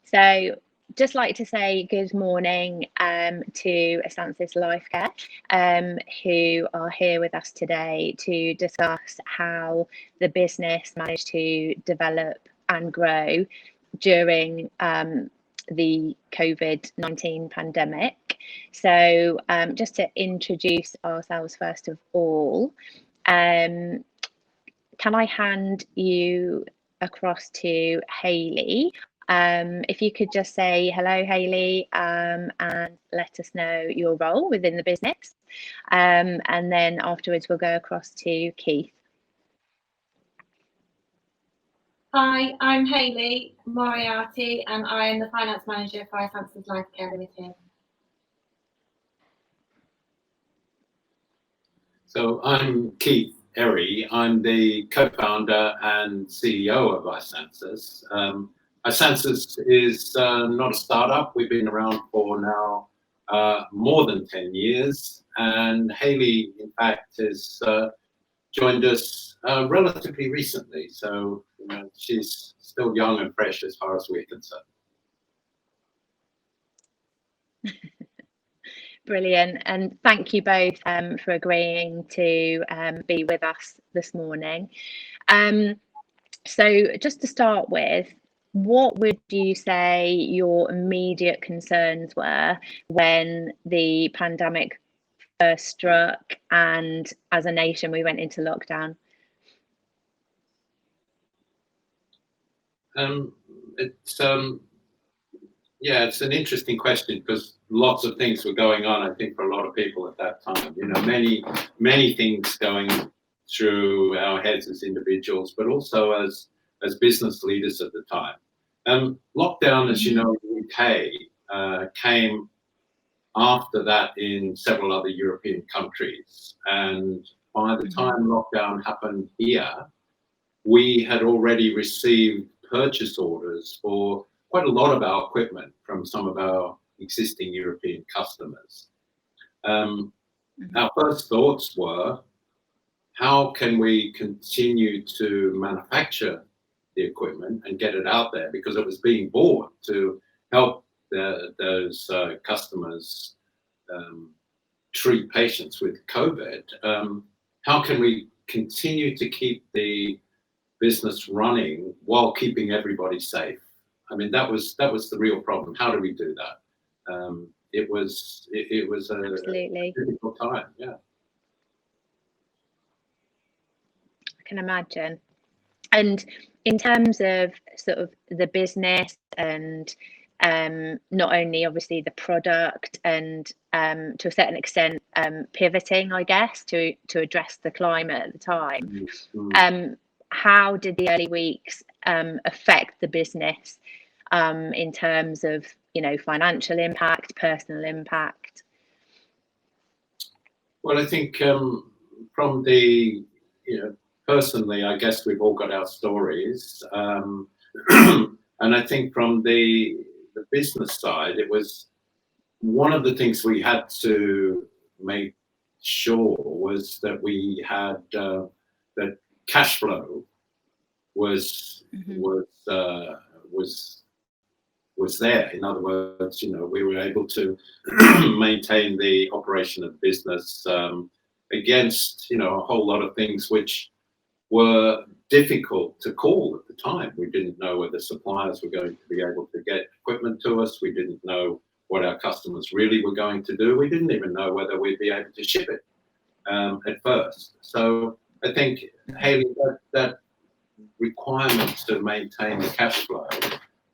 So just like to say good morning to Isansys Lifecare, who are here with us today to discuss how the business managed to develop and grow during the COVID-19 pandemic. So just to introduce ourselves first of all, can I hand you across to Hayley? If you could just say hello, Hayley, and let us know your role within the business. And then afterwards, we'll go across to Keith. Hi, I'm Hayley Moriarty, and I am the Finance Manager for Isansys Lifecare Limited. So I'm Keith Hayley. I'm the co-founder and CEO of Isansys. Isansys is not a startup. We've been around for now more than 10 years. And Hayley, in fact, has joined us relatively recently. So she's still young and fresh as far as we're concerned. Brilliant, and thank you both for agreeing to be with us this morning. So just to start with, what would you say your immediate concerns were when the pandemic first struck and as a nation we went into lockdown? It's an interesting question because lots of things were going on, I think, for a lot of people at that time. Many things going through our heads as individuals, but also as business leaders at the time. Lockdown, as you know, in the UK came after that in several other European countries. And by the time lockdown happened here, we had already received purchase orders for quite a lot of our equipment from some of our existing European customers. Our first thoughts were, how can we continue to manufacture the equipment and get it out there, because it was being bought to help those customers treat patients with COVID. How can we continue to keep the business running while keeping everybody safe? I mean, that was the real problem. How do we do that? It was a difficult time. Yeah, I can imagine. And in terms of sort of the business and not only obviously the product and to a certain extent pivoting, I guess, to address the climate at the time, how did the early weeks affect the business in terms of financial impact, personal impact? Well, I think from the personally, I guess we've all got our stories, and I think from the business side, it was one of the things we had to make sure was that we had that cash flow was there. In other words, we were able to maintain the operation of business against a whole lot of things which were difficult to call at the time. We didn't know whether suppliers were going to be able to get equipment to us. We didn't know what our customers really were going to do. We didn't even know whether we'd be able to ship it at first. So I think, Hayley, that requirement to maintain the cash flow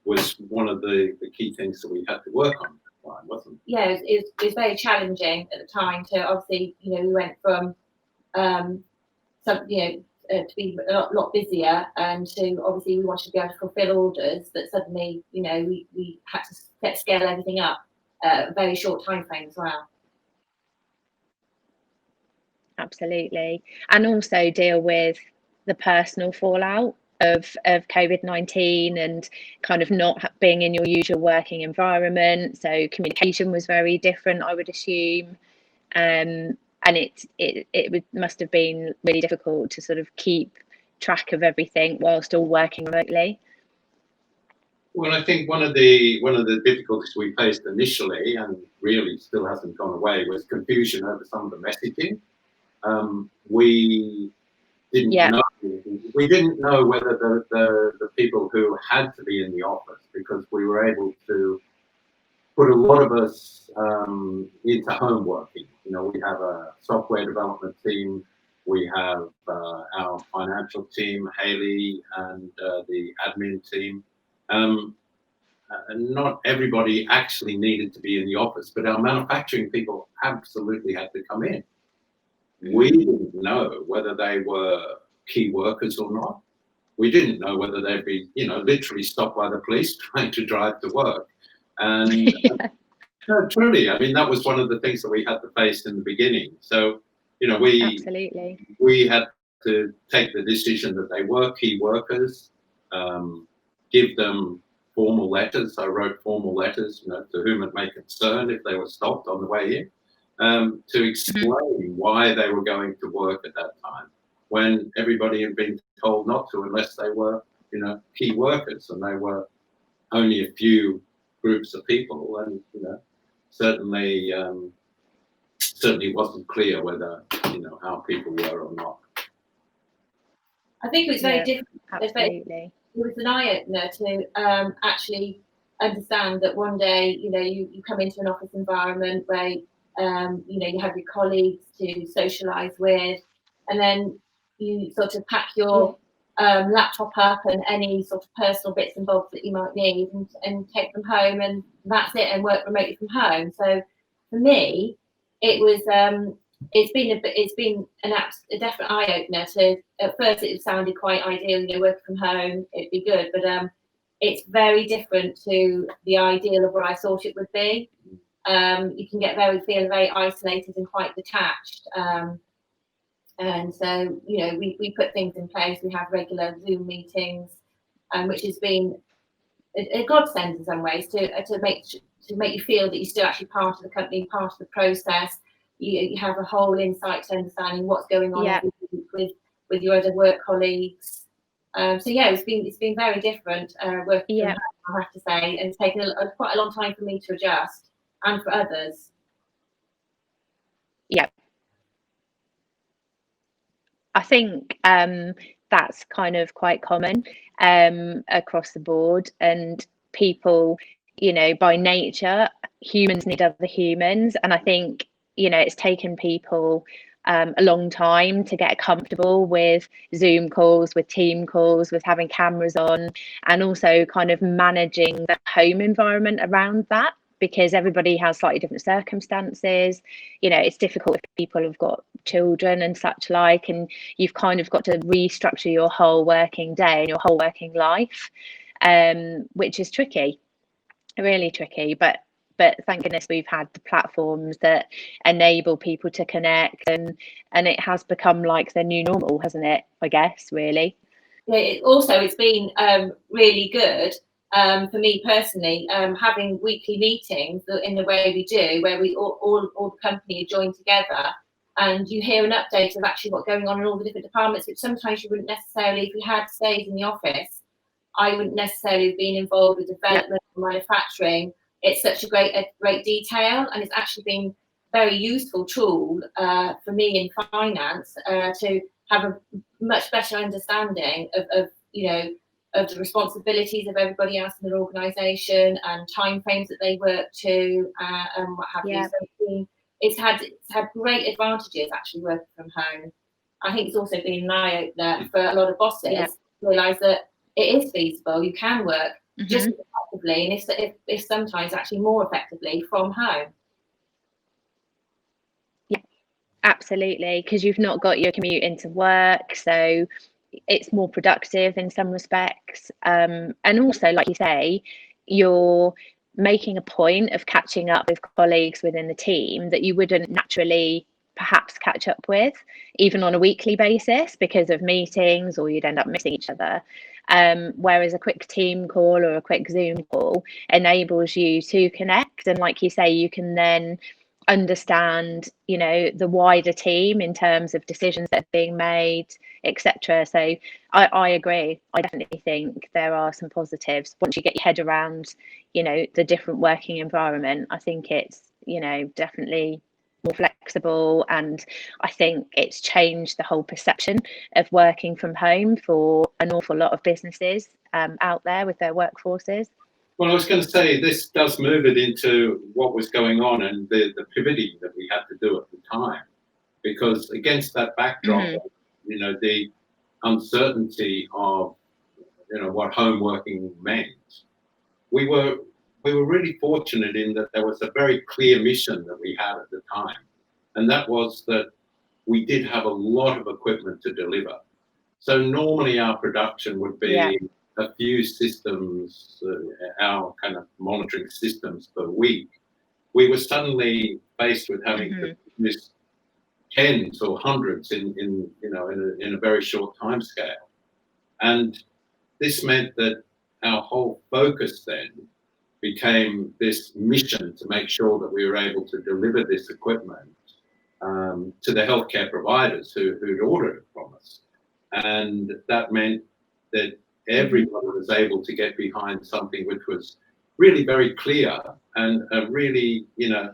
was one of the key things that we had to work on, wasn't it? Yeah, it was very challenging at the time to obviously, we went from to be a lot busier, and to obviously we wanted to be able to fulfill orders, but suddenly, we had to scale everything up a very short time frame as well. Absolutely. And also deal with the personal fallout of COVID-19 and kind of not being in your usual working environment. So communication was very different, I would assume. And it must have been really difficult to sort of keep track of everything while still working remotely. Well, I think one of the difficulties we faced initially, and really still hasn't gone away, was confusion over some of the messaging. We didn't know. We didn't know whether the people who had to be in the office, because we were able to put a lot of us into home working. You know, we have a software development team. We have our financial team, Hayley, and the admin team. And not everybody actually needed to be in the office, but our manufacturing people absolutely had to come in. We didn't know whether they were key workers or not. We didn't know whether they'd be, you know, literally stopped by the police trying to drive to work. And no, truly, I mean, that was one of the things that we had to face in the beginning. So, you know, we had to take the decision that they were key workers, give them formal letters. I wrote formal letters, you know, to whom it may concern if they were stopped on the way in, to explain why they were going to work at that time, when everybody had been told not to, unless they were, you know, key workers, and they were only a few groups of people, and you know, certainly wasn't clear whether, you know, how people were or not. I think it was very different. Absolutely. It was an eye-opener to actually understand that one day, you know, you come into an office environment where, you know, you have your colleagues to socialise with, and then you sort of pack your laptop up and any sort of personal bits and bobs that you might need, and take them home, and that's it, and work remotely from home. So for me, it was it's been a definite eye opener. To at first it sounded quite ideal, you know, working from home, it'd be good, but it's very different to the ideal of what I thought it would be. You can feel very isolated and quite detached. And so, you know, we put things in place. We have regular Zoom meetings, which has been a godsend in some ways to make you feel that you're still actually part of the company, part of the process. You have a whole insight to understanding what's going on with your other work colleagues. So yeah, it's been very different working from home, I have to say, and it's taken quite a long time for me to adjust, and for others. Yeah. I think that's kind of quite common across the board, and people, you know, by nature, humans need other humans, and I think, you know, it's taken people a long time to get comfortable with Zoom calls, with team calls, with having cameras on, and also kind of managing the home environment around that, because everybody has slightly different circumstances. You know, it's difficult if people have got children and such like, and you've kind of got to restructure your whole working day and your whole working life, which is tricky, really tricky. But thank goodness we've had the platforms that enable people to connect, and it has become like the new normal, hasn't it? I guess, really. Yeah, it's been really good for me personally, having weekly meetings in the way we do, where we all the company are joined together, and you hear an update of actually what's going on in all the different departments, which sometimes you wouldn't necessarily, if we had stayed in the office, I wouldn't necessarily have been involved with development or manufacturing. It's such a great detail, and it's actually been a very useful tool for me in finance to have a much better understanding of you know, of the responsibilities of everybody else in their organisation, and timeframes that they work to, and what have you. So it's had great advantages actually working from home. I think it's also been an eye opener for a lot of bosses to realise that it is feasible. You can work just as effectively, and if sometimes actually more effectively from home. Yeah, absolutely, because you've not got your commute into work, so it's more productive in some respects, and also, like you say, you're making a point of catching up with colleagues within the team that you wouldn't naturally perhaps catch up with even on a weekly basis because of meetings, or you'd end up missing each other. Whereas a quick team call or a quick Zoom call enables you to connect, and like you say, you can then understand, you know, the wider team in terms of decisions that are being made, etc. So I agree. I definitely think there are some positives once you get your head around, you know, the different working environment. I think it's, you know, definitely more flexible, and I think it's changed the whole perception of working from home for an awful lot of businesses out there with their workforces. Well, I was going to say, this does move it into what was going on and the pivoting that we had to do at the time, because against that backdrop, you know, the uncertainty of, you know, what home working meant, we were really fortunate in that there was a very clear mission that we had at the time, and that was that we did have a lot of equipment to deliver. So normally our production would be a few systems, our kind of monitoring systems per week. We were suddenly faced with having to produce tens or hundreds in a very short time scale. And this meant that our whole focus then became this mission to make sure that we were able to deliver this equipment to the healthcare providers who'd ordered it from us. And that meant that everybody was able to get behind something which was really very clear and a really, you know,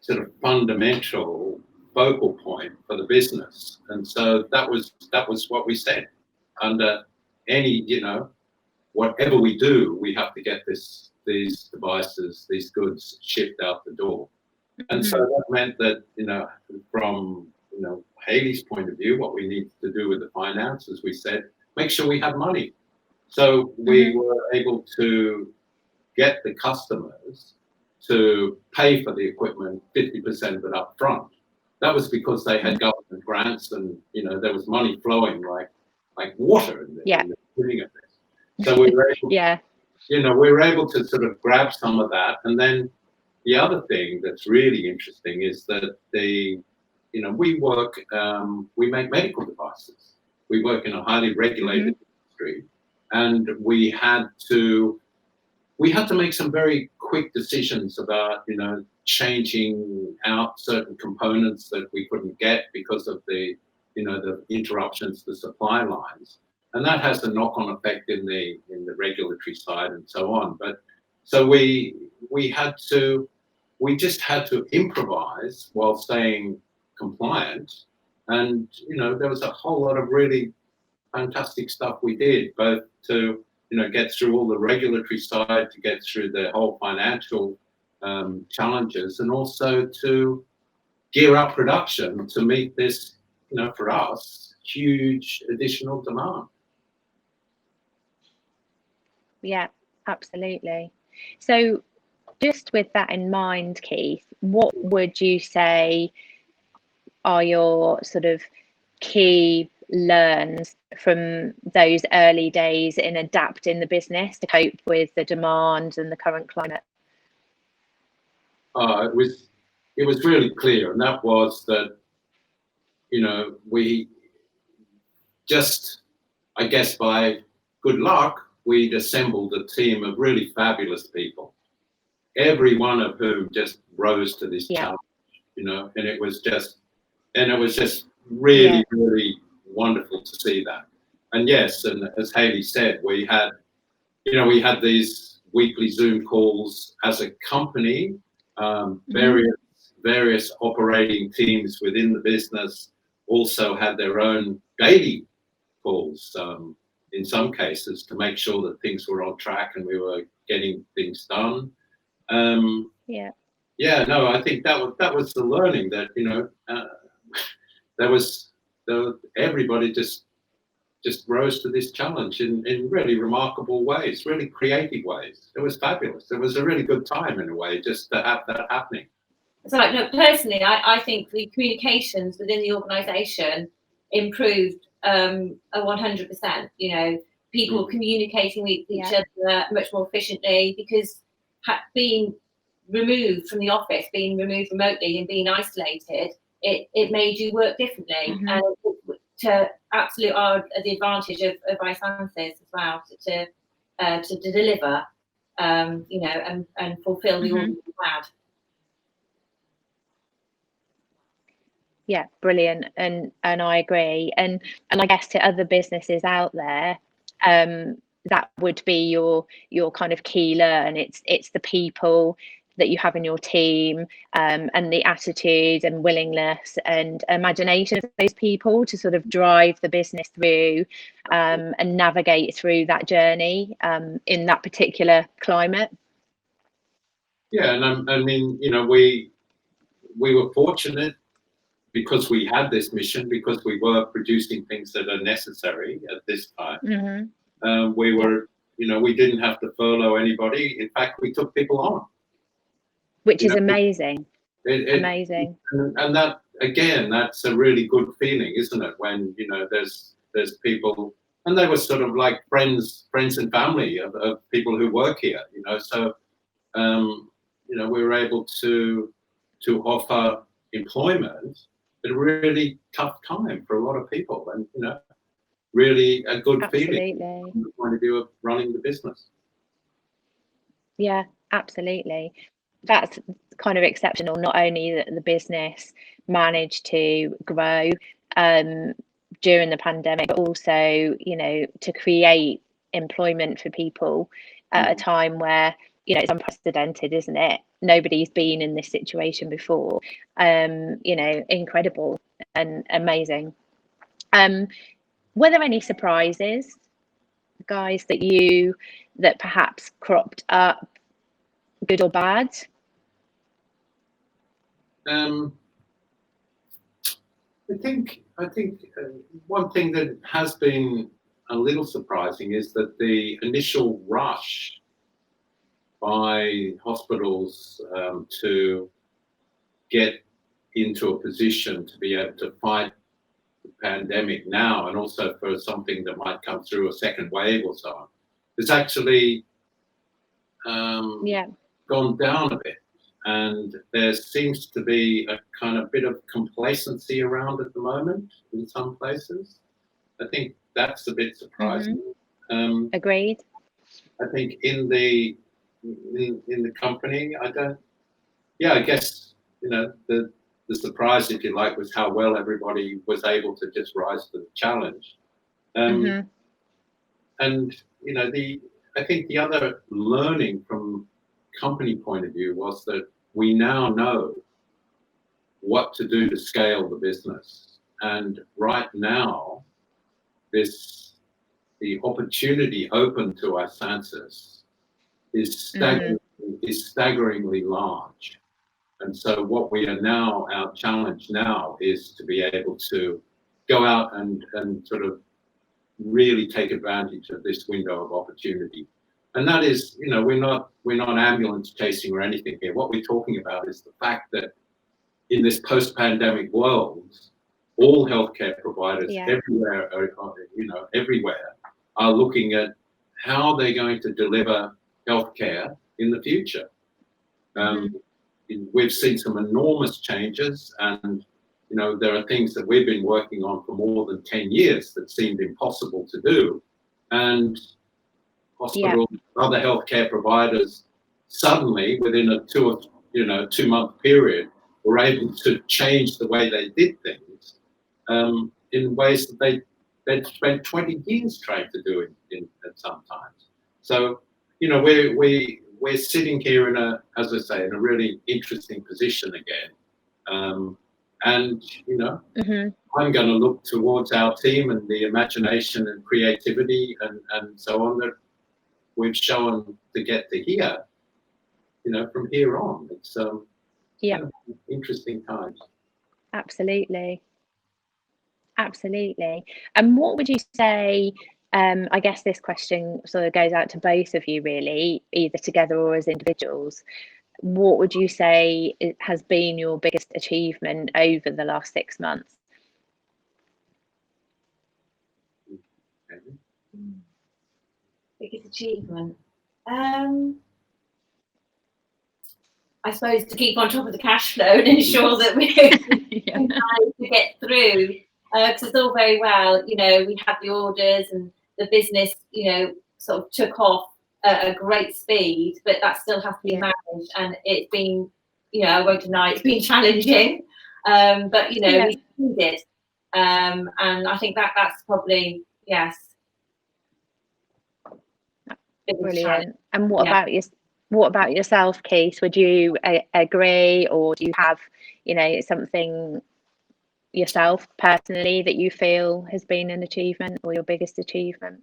sort of fundamental focal point for the business. And so that was what we said. Under any, you know, whatever we do, we have to get these devices, these goods shipped out the door. And so that meant that, you know, from, you know, Hayley's point of view, what we needed to do with the finance, as we said, make sure we had money. So we were able to get the customers to pay for the equipment 50% of it up front. That was because they had government grants and, you know, there was money flowing like water in the beginning of this. So we were able, you know, we were able to sort of grab some of that. And then the other thing that's really interesting is that you know, we make medical devices. We work in a highly regulated industry, and we had to make some very quick decisions about, you know, changing out certain components that we couldn't get because of the, you know, the interruptions to supply lines. And that has a knock-on effect in the regulatory side and so on. But so we just had to improvise while staying compliant. And, you know, there was a whole lot of really fantastic stuff we did, both to, you know, get through all the regulatory side, to get through the whole financial challenges, and also to gear up production to meet this, you know, for us, huge additional demand. Yeah, absolutely. So just with that in mind, Keith, what would you say are your sort of key learns from those early days in adapting the business to cope with the demand and the current climate? It was really clear, and that was that, you know, we just, I guess by good luck, we'd assembled a team of really fabulous people, every one of whom just rose to this challenge, you know, and it was just really, really wonderful to see that. And yes, and as Hayley said, we had these weekly Zoom calls as a company, various operating teams within the business also had their own daily calls, in some cases, to make sure that things were on track and we were getting things done. I think that was the learning, that, you know, everybody just rose to this challenge in really remarkable ways, really creative ways. It was fabulous. It was a really good time, in a way, just to have that happening. So, like, no, personally, I think the communications within the organisation improved 100%. You know, people communicating with each other much more efficiently, because being removed from the office, being removed remotely and being isolated, it made you work differently. And to absolute the advantage of Isansys as well, to deliver, you know, and fulfil the order you had. Yeah, brilliant, and I agree, and I guess to other businesses out there, that would be your kind of key learn. It's the people that you have in your team, and the attitude and willingness and imagination of those people to sort of drive the business through, and navigate through that journey, in that particular climate. Yeah, and I mean, you know, we were fortunate because we had this mission, because we were producing things that are necessary at this time. Mm-hmm. We were, you know, we didn't have to furlough anybody. In fact, we took people on, which is amazing. Amazing. And that, again, that's a really good feeling, isn't it? When, you know, there's people, and they were sort of like friends and family of people who work here, you know. So, you know, we were able to offer employment at a really tough time for a lot of people, and, you know, really a good feeling from the point of view of running the business. Yeah, absolutely. That's kind of exceptional. Not only that the business managed to grow during the pandemic, but also, you know, to create employment for people at a time where, you know, it's unprecedented, isn't it? Nobody's been in this situation before. You know, incredible and amazing. Were there any surprises, guys, that perhaps cropped up, good or bad? I think one thing that has been a little surprising is that the initial rush by hospitals to get into a position to be able to fight the pandemic now, and also for something that might come through a second wave or so on, it's actually gone down a bit. And there seems to be a kind of bit of complacency around at the moment in some places. I think that's a bit surprising. Agreed. I think in the company, I guess, you know, the surprise, if you like, was how well everybody was able to just rise to the challenge. And, you know, I think the other learning from company point of view was that we now know what to do to scale the business. And right now, the opportunity open to Isansys is staggeringly large. And so what we are now, our challenge now is to be able to go out and sort of really take advantage of this window of opportunity. And that is, you know, we're not ambulance chasing or anything here. What we're talking about is the fact that in this post-pandemic world, all healthcare providers everywhere are looking at how they're going to deliver healthcare in the future. We've seen some enormous changes, and, you know, there are things that we've been working on for more than 10 years that seemed impossible to do. And hospitals, other healthcare providers, suddenly within a 2 month period, were able to change the way they did things in ways that they'd spent 20 years trying to do it at some times. So, you know, we're sitting here in as I say, in a really interesting position again. And, you know, I'm going to look towards our team and the imagination and creativity and so on that we've shown to get to here, you know, from here on. It's kind of interesting times. Absolutely. And what would you say, I guess this question sort of goes out to both of you really, either together or as individuals. What would you say has been your biggest achievement over the last 6 months? Biggest achievement? I suppose to keep on top of the cash flow and ensure that we can to get through, because it's all very well, you know, we had the orders and the business, you know, sort of took off at a great speed, but that still has to be managed, and it's been, you know, I won't deny it's been challenging. But you know, we did, and I think that's probably, yes. Brilliant. And what about yourself, Keith? Would you agree, or do you have, you know, something yourself personally that you feel has been an achievement or your biggest achievement?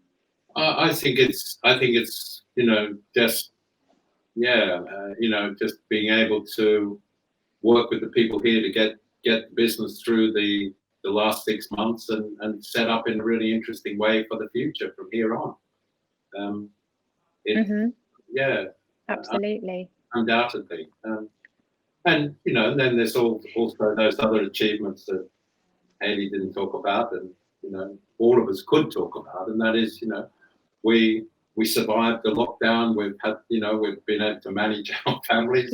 I think it's you know, just you know, just being able to work with the people here to get the business through the last 6 months and set up in a really interesting way for the future from here on. Yeah, absolutely, undoubtedly. And you know, then there's also those other achievements that Hayley didn't talk about, and you know, all of us could talk about, and that is, you know, we survived the lockdown. We've been able to manage our families,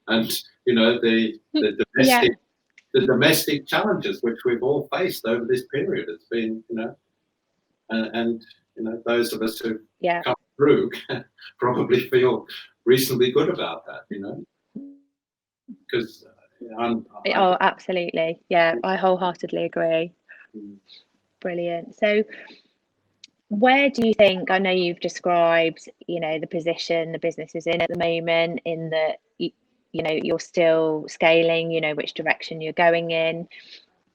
and you know, the domestic challenges which we've all faced over this period. It's been, you know, and you know, those of us who come through probably feel reasonably good about that, you know, because absolutely, I wholeheartedly agree. Brilliant. So where do you think, I know you've described, you know, the position the business is in at the moment, in that you know, you're still scaling, you know, which direction you're going in.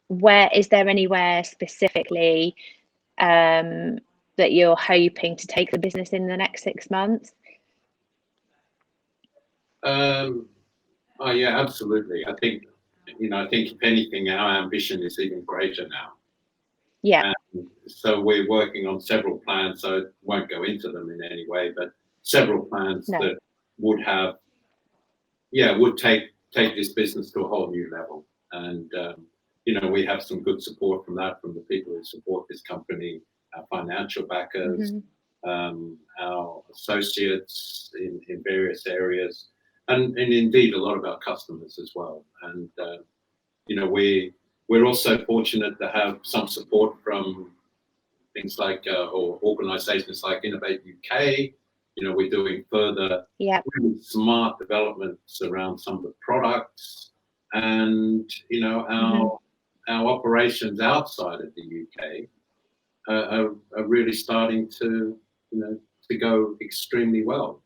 Where is there anywhere specifically that you're hoping to take the business in the next 6 months? Oh yeah, absolutely. I think, you know, I think if anything, our ambition is even greater now. Yeah. And so we're working on several plans. So I won't go into them in any way, but several plans that would have, would take this business to a whole new level. And you know, we have some good support from that, from the people who support this company, our financial backers, our associates in various areas, and indeed a lot of our customers as well. And you know, we're also fortunate to have some support from things like or organisations like Innovate UK. You know, we're doing further really smart developments around some of the products, and you know, our operations outside of the UK are really starting to, you know, to go extremely well.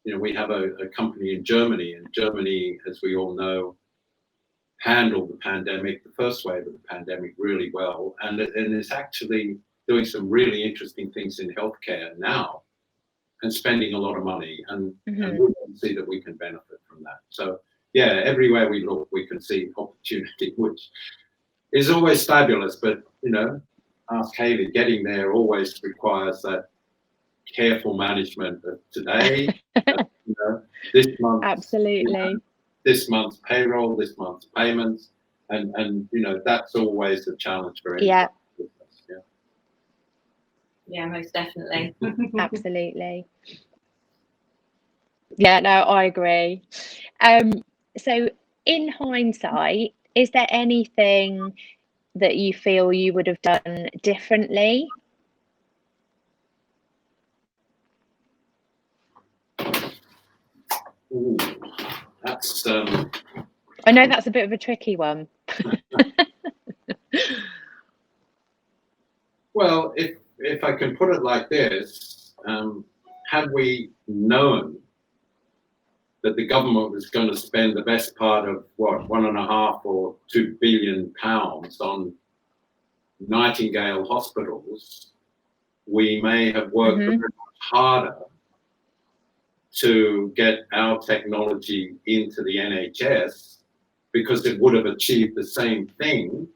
You know, we have a company in Germany, and Germany, as we all know, handled the pandemic, the first wave of the pandemic, really well, and it's actually doing some really interesting things in healthcare now, and spending a lot of money, and we can see that we can benefit from that. So yeah, everywhere we look, we can see opportunity, which is always fabulous. But you know, ask Hayley, getting there always requires that careful management of today. You know, this month, absolutely. You know, this month's payroll, this month's payments, and you know, that's always a challenge for anyone. Yeah, most definitely. Absolutely. Yeah, no, I agree. So in hindsight, is there anything that you feel you would have done differently? Ooh, that's I know that's a bit of a tricky one. Well, if I can put it like this, had we known that the government was going to spend the best part of what, £1.5 or £2 billion on Nightingale hospitals, we may have worked very much harder to get our technology into the NHS, because it would have achieved the same thing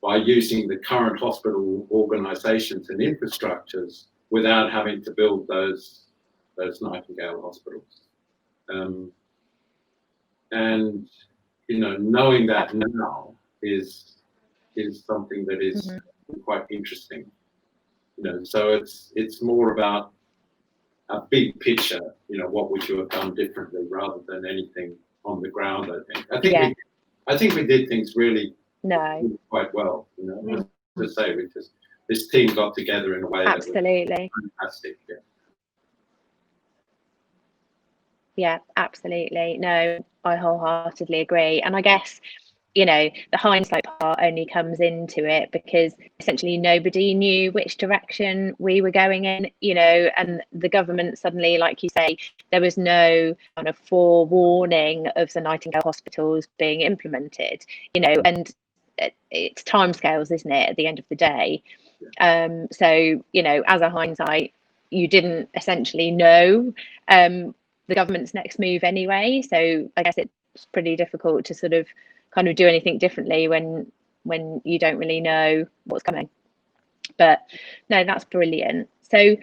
by using the current hospital organisations and infrastructures without having to build those Nightingale hospitals. And you know, knowing that now is something that is quite interesting. You know, so it's more about a big picture. You know, what would you have done differently, rather than anything on the ground. I think we did things really quite well. You know, as I say, this team got together in a way that was fantastic. Yeah, absolutely. No, I wholeheartedly agree. And I guess, you know, the hindsight part only comes into it because essentially nobody knew which direction we were going in, you know, and the government suddenly, like you say, there was no kind of forewarning of the Nightingale hospitals being implemented, you know, and it's timescales, isn't it, at the end of the day? So, you know, as a hindsight, you didn't essentially know the government's next move anyway. So I guess it's pretty difficult to sort of kind of do anything differently when you don't really know what's coming. But no, that's brilliant. So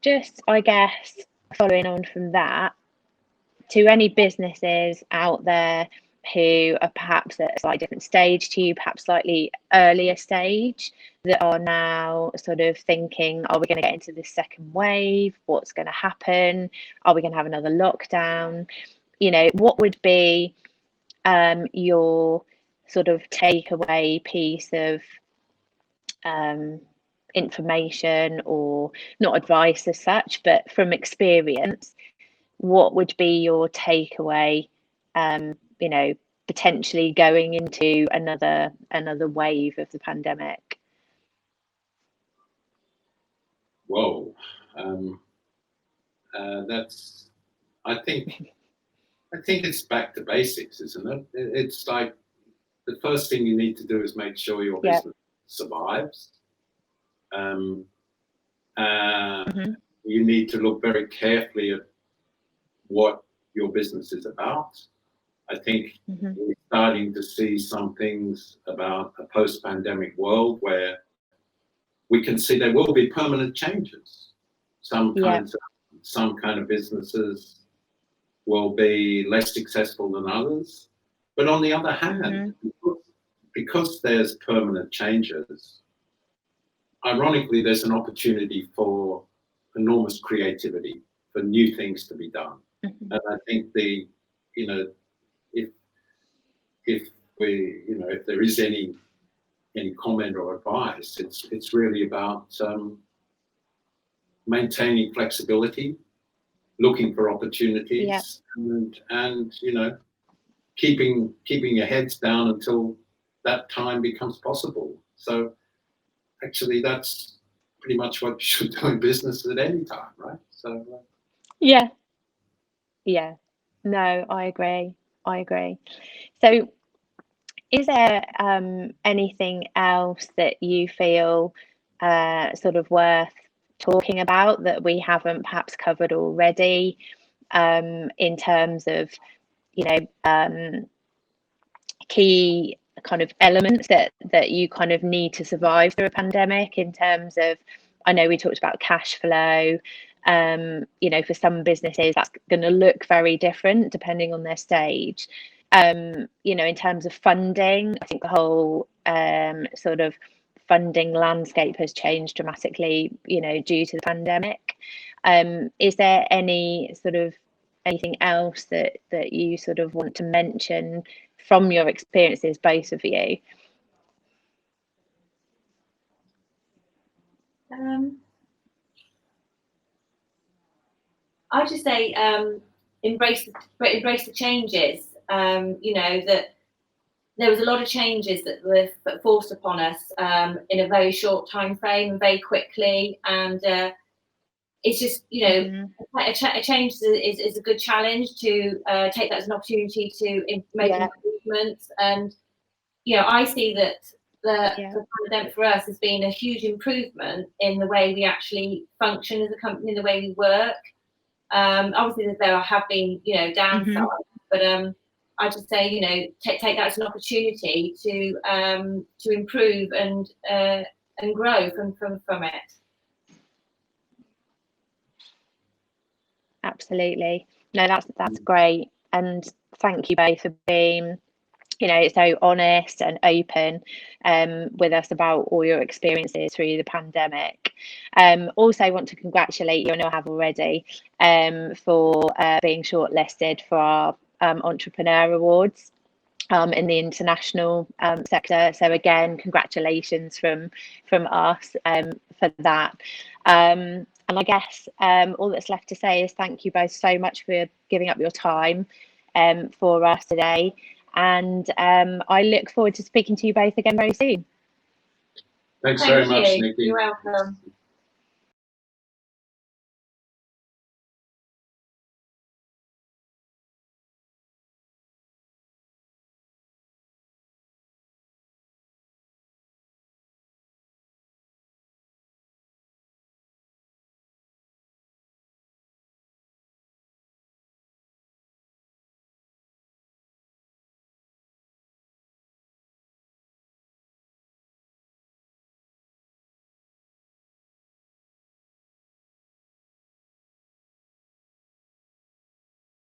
just, I guess, following on from that, to any businesses out there who are perhaps at a slightly different stage to you, perhaps slightly earlier stage, that are now sort of thinking, are we going to get into this second wave? What's going to happen? Are we going to have another lockdown? You know, what would be your sort of takeaway piece of information, or not advice as such, but from experience, what would be your takeaway, you know, potentially going into another wave of the pandemic? Whoa. That's, I think it's back to basics, isn't it? It's like the first thing you need to do is make sure your business survives. You need to look very carefully at what your business is about. I think we're starting to see some things about a post-pandemic world where we can see there will be permanent changes. Some kind of businesses will be less successful than others. But on the other hand, because there's permanent changes, ironically, there's an opportunity for enormous creativity, for new things to be done. And I think if there is any comment or advice, it's really about maintaining flexibility, looking for opportunities, and you know, keeping your heads down until that time becomes possible. So actually, that's pretty much what you should do in business at any time, right? So yeah, no, I agree. So is there anything else that you feel sort of worth talking about that we haven't perhaps covered already, in terms of, you know, key kind of elements that you kind of need to survive through a pandemic, in terms of, I know we talked about cash flow, you know, for some businesses that's going to look very different depending on their stage. You know, in terms of funding, I think the whole sort of funding landscape has changed dramatically, you know, due to the pandemic. Is there anything else that you sort of want to mention from your experiences, both of you? I'd just say embrace the changes. You know, that there was a lot of changes that were forced upon us in a very short time frame and very quickly, and it's just, you know, a change is a good challenge to take that as an opportunity to make improvements. And you know, I see that the pandemic for us has been a huge improvement in the way we actually function as a company, in the way we work. Obviously there have been, you know, downsides, but I just say, you know, take that as an opportunity to improve and grow from it. Absolutely. No, that's great, and thank you both for being, you know, so honest and open with us about all your experiences through the pandemic. Also want to congratulate you, I know I have already, for being shortlisted for our Entrepreneur Awards in the international sector. So again, congratulations from us for that. And I guess all that's left to say is thank you both so much for giving up your time for us today. And I look forward to speaking to you both again very soon. Thanks very much, Nikki. You're welcome.